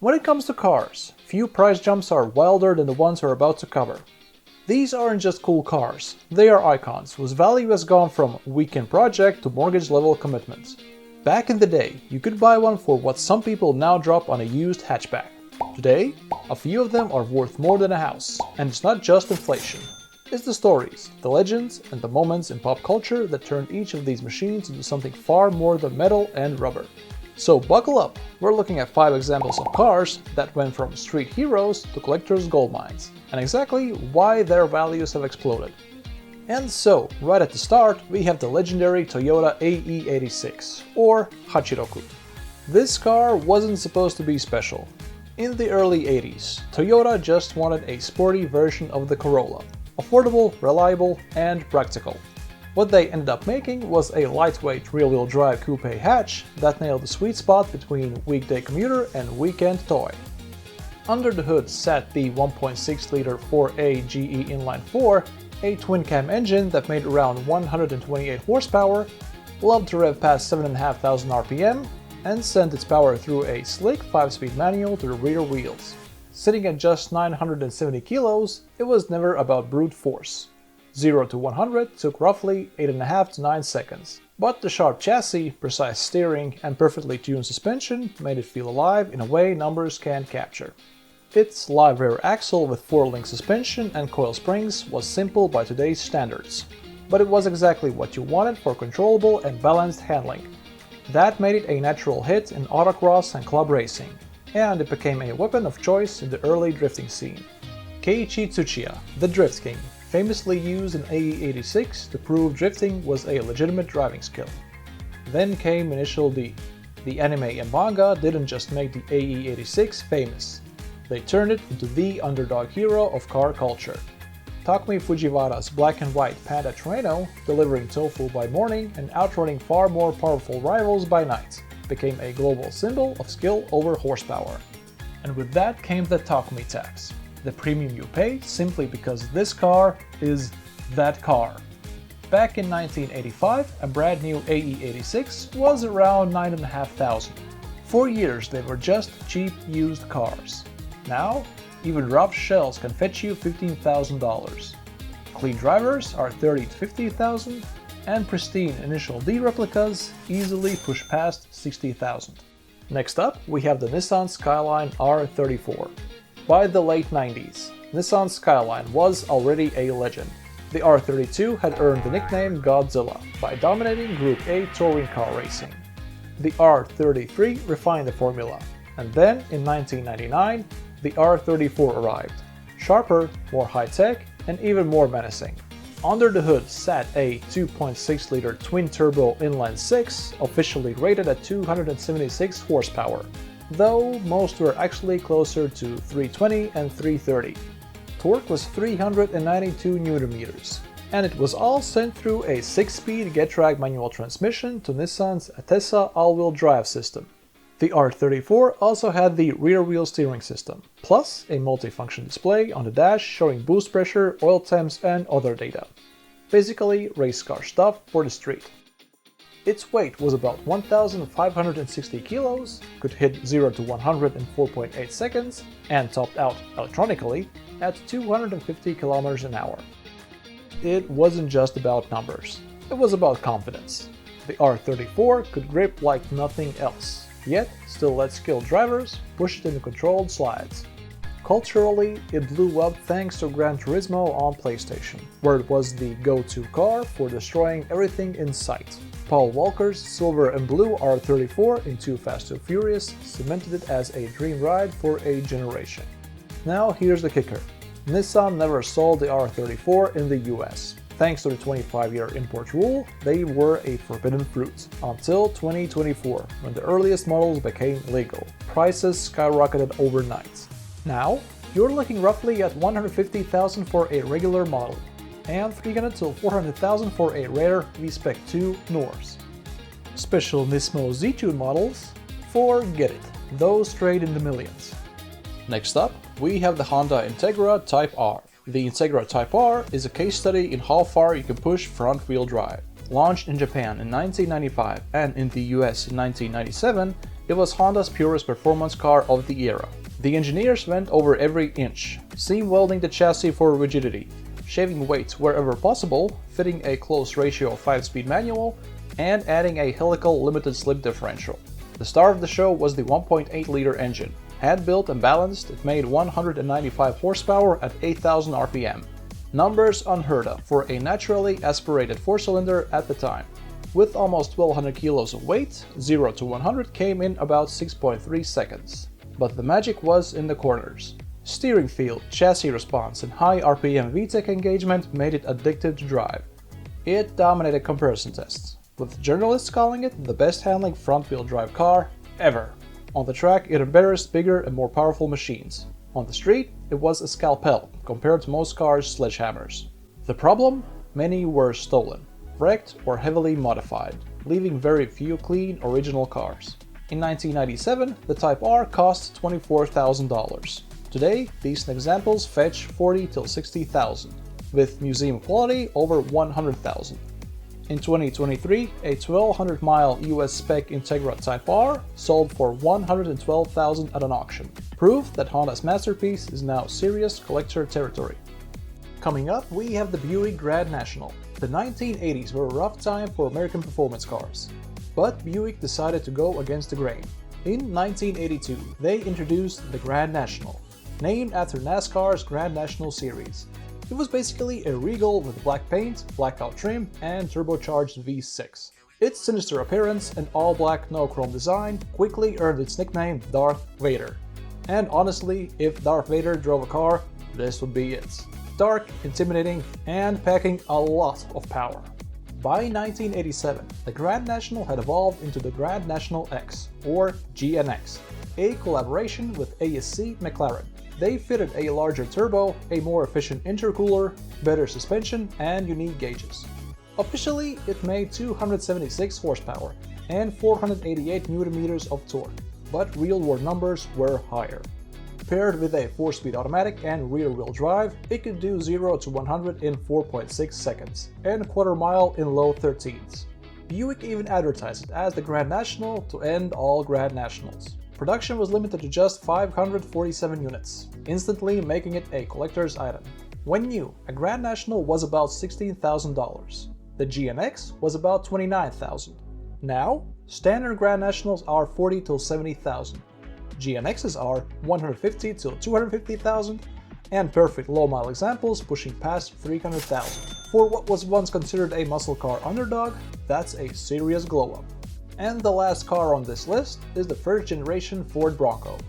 When it comes to cars, few price jumps are wilder than the ones we're about to cover. These aren't just cool cars, they are icons whose value has gone from weekend project to mortgage-level commitments. Back in the day, you could buy one for what some people now drop on a used hatchback. Today, a few of them are worth more than a house, and it's not just inflation. It's the stories, the legends, and the moments in pop culture that turned each of these machines into something far more than metal and rubber. So buckle up, we're looking at 5 examples of cars that went from street heroes to collectors' gold mines, and exactly why their values have exploded. And so, right at the start, we have the legendary Toyota AE86, or Hachiroku. This car wasn't supposed to be special. In the early 80s, Toyota just wanted a sporty version of the Corolla. Affordable, reliable, and practical. What they ended up making was a lightweight rear-wheel drive coupe hatch that nailed the sweet spot between weekday commuter and weekend toy. Under the hood sat the 1.6-liter 4A GE inline 4, a twin-cam engine that made around 128 horsepower, loved to rev past 7,500 RPM, and sent its power through a slick 5-speed manual to the rear wheels. Sitting at just 970 kilos, it was never about brute force. 0 to 100 took roughly 8.5 to 9 seconds. But the sharp chassis, precise steering, and perfectly tuned suspension made it feel alive in a way numbers can't capture. Its live rear axle with 4-link suspension and coil springs was simple by today's standards. But it was exactly what you wanted for controllable and balanced handling. That made it a natural hit in autocross and club racing, and it became a weapon of choice in the early drifting scene. Keiichi Tsuchiya, the Drift King, famously used an AE86 to prove drifting was a legitimate driving skill. Then came Initial D. The anime and manga didn't just make the AE86 famous, they turned it into the underdog hero of car culture. Takumi Fujiwara's black and white Panda Trueno, delivering tofu by morning and outrunning far more powerful rivals by night, became a global symbol of skill over horsepower. And with that came the Takumi tax, the premium you pay simply because this car is that car. Back in 1985, a brand new AE86 was around 9,500. For years they were just cheap used cars. Now, even rough shells can fetch you $15,000. Clean drivers are $30,000 to $50,000, and pristine Initial D replicas easily push past $60,000. Next up, we have the Nissan Skyline R34. By the late 90s, Nissan Skyline was already a legend. The R32 had earned the nickname Godzilla by dominating Group A touring car racing. The R33 refined the formula, and then in 1999, the R34 arrived. Sharper, more high-tech, and even more menacing. Under the hood sat a 2.6-liter twin-turbo inline-6, officially rated at 276 horsepower, though most were actually closer to 320 and 330. Torque was 392 Nm, and it was all sent through a 6-speed Getrag manual transmission to Nissan's Atessa all-wheel drive system. The R34 also had the rear-wheel steering system, plus a multifunction display on the dash showing boost pressure, oil temps, and other data. Basically, race car stuff for the street. Its weight was about 1,560 kilos, could hit 0 to 100 in 4.8 seconds, and topped out electronically at 250 km an hour. It wasn't just about numbers, it was about confidence. The R34 could grip like nothing else, yet still let skilled drivers push it into controlled slides. Culturally, it blew up thanks to Gran Turismo on PlayStation, where it was the go-to car for destroying everything in sight. Paul Walker's silver and blue R34 in Too Fast Too Furious cemented it as a dream ride for a generation. Now here's the kicker. Nissan never sold the R34 in the US. Thanks to the 25-year import rule, they were a forbidden fruit, until 2024, when the earliest models became legal. Prices skyrocketed overnight. Now, you're looking roughly at $150,000 for a regular model, and $300,000 to $400,000 for a rare V-Spec 2 Norse. Special Nismo Z-Tune models? Forget it, those trade in the millions. Next up, we have the Honda Integra Type R. The Integra Type R is a case study in how far you can push front-wheel drive. Launched in Japan in 1995 and in the US in 1997, It was Honda's purest performance car of the era. The engineers went over every inch, seam welding the chassis for rigidity, shaving weight wherever possible, fitting a close ratio of 5-speed manual, and adding a helical limited slip differential. The star of the show was the 1.8-liter engine. Hand-built and balanced, it made 195 horsepower at 8,000 RPM. Numbers unheard of for a naturally aspirated 4-cylinder at the time. With almost 1,200 kilos of weight, 0 to 100 came in about 6.3 seconds. But the magic was in the corners. Steering feel, chassis response, and high RPM VTEC engagement made it addictive to drive. It dominated comparison tests, with journalists calling it the best handling front-wheel drive car ever. On the track, it embarrassed bigger and more powerful machines. On the street, it was a scalpel compared to most cars' sledgehammers. The problem? Many were stolen, wrecked, or heavily modified, leaving very few clean original cars. In 1997, the Type R cost $24,000. Today, decent examples fetch $40,000 to $60,000, with museum quality over $100,000. In 2023, a 1,200-mile US spec Integra Type R sold for $112,000 at an auction. Proof that Honda's masterpiece is now serious collector territory. Coming up, we have the Buick Grand National. The 1980s were a rough time for American performance cars, but Buick decided to go against the grain. In 1982, they introduced the Grand National, named after NASCAR's Grand National Series. It was basically a Regal with black paint, blackout trim, and turbocharged V6. Its sinister appearance and all-black no-chrome design quickly earned its nickname Darth Vader. And honestly, if Darth Vader drove a car, this would be it. Dark, intimidating, and packing a lot of power. By 1987, the Grand National had evolved into the Grand National X, or GNX, a collaboration with ASC McLaren. They fitted a larger turbo, a more efficient intercooler, better suspension, and unique gauges. Officially, it made 276 horsepower and 488 Nm of torque, but real-world numbers were higher. Paired with a 4-speed automatic and rear-wheel drive, it could do 0 to 100 in 4.6 seconds and quarter-mile in low 13s. Buick even advertised it as the Grand National to end all Grand Nationals. Production was limited to just 547 units, instantly making it a collector's item. When new, a Grand National was about $16,000. The GNX was about $29,000. Now, standard Grand Nationals are $40,000 to $70,000. GNXs are $150,000 to $250,000, and perfect low-mile examples pushing past $300,000. For what was once considered a muscle car underdog, that's a serious glow-up. And the last car on this list is the first-generation Ford Bronco.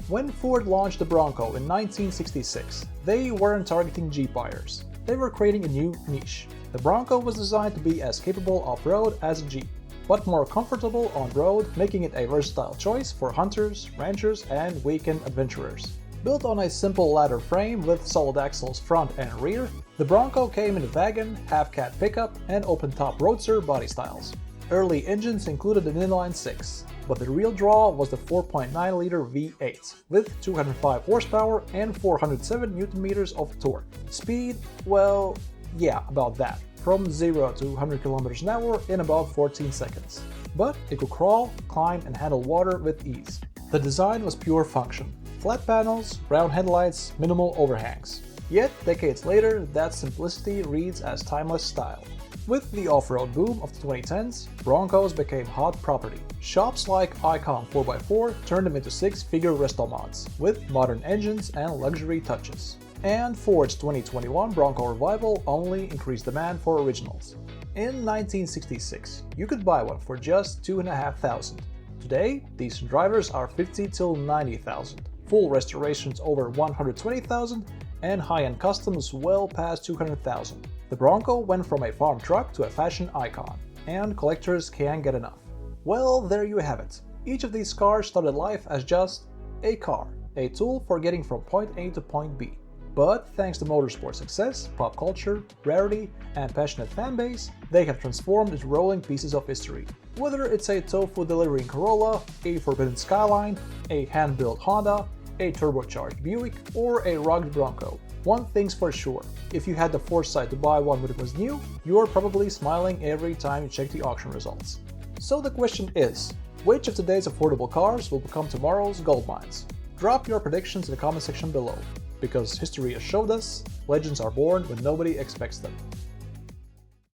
When Ford launched the Bronco in 1966, they weren't targeting Jeep buyers. They were creating a new niche. The Bronco was designed to be as capable off-road as a Jeep, but more comfortable on-road, making it a versatile choice for hunters, ranchers, and weekend adventurers. Built on a simple ladder frame with solid axles front and rear, the Bronco came in a wagon, half-cat pickup, and open-top roadster body styles. Early engines included an inline-6, but the real draw was the 4.9-liter V8 with 205 horsepower and 407 Nm of torque. Speed, well, yeah, about that, from 0 to 100 km an hour in about 14 seconds. But it could crawl, climb, and handle water with ease. The design was pure function. Flat panels, round headlights, minimal overhangs. Yet, decades later, that simplicity reads as timeless style. With the off-road boom of the 2010s, Broncos became hot property. Shops like Icon 4x4 turned them into 6-figure resto mods, with modern engines and luxury touches. And Ford's 2021 Bronco revival only increased demand for originals. In 1966, you could buy one for just $2,500. Today, decent drivers are $50,000 to $90,000, full restorations over $120,000, and high-end customs well past $200,000. The Bronco went from a farm truck to a fashion icon, and collectors can't get enough. Well, there you have it. Each of these cars started life as just a car, a tool for getting from point A to point B. But thanks to motorsport success, pop culture, rarity, and passionate fanbase, they have transformed into rolling pieces of history. Whether it's a tofu-delivering Corolla, a forbidden Skyline, a hand-built Honda, a turbocharged Buick, or a rugged Bronco, one thing's for sure, if you had the foresight to buy one when it was new, you're probably smiling every time you check the auction results. So the question is, Which of today's affordable cars will become tomorrow's gold mines? Drop your predictions in the comment section below, because history has showed us legends are born when nobody expects them.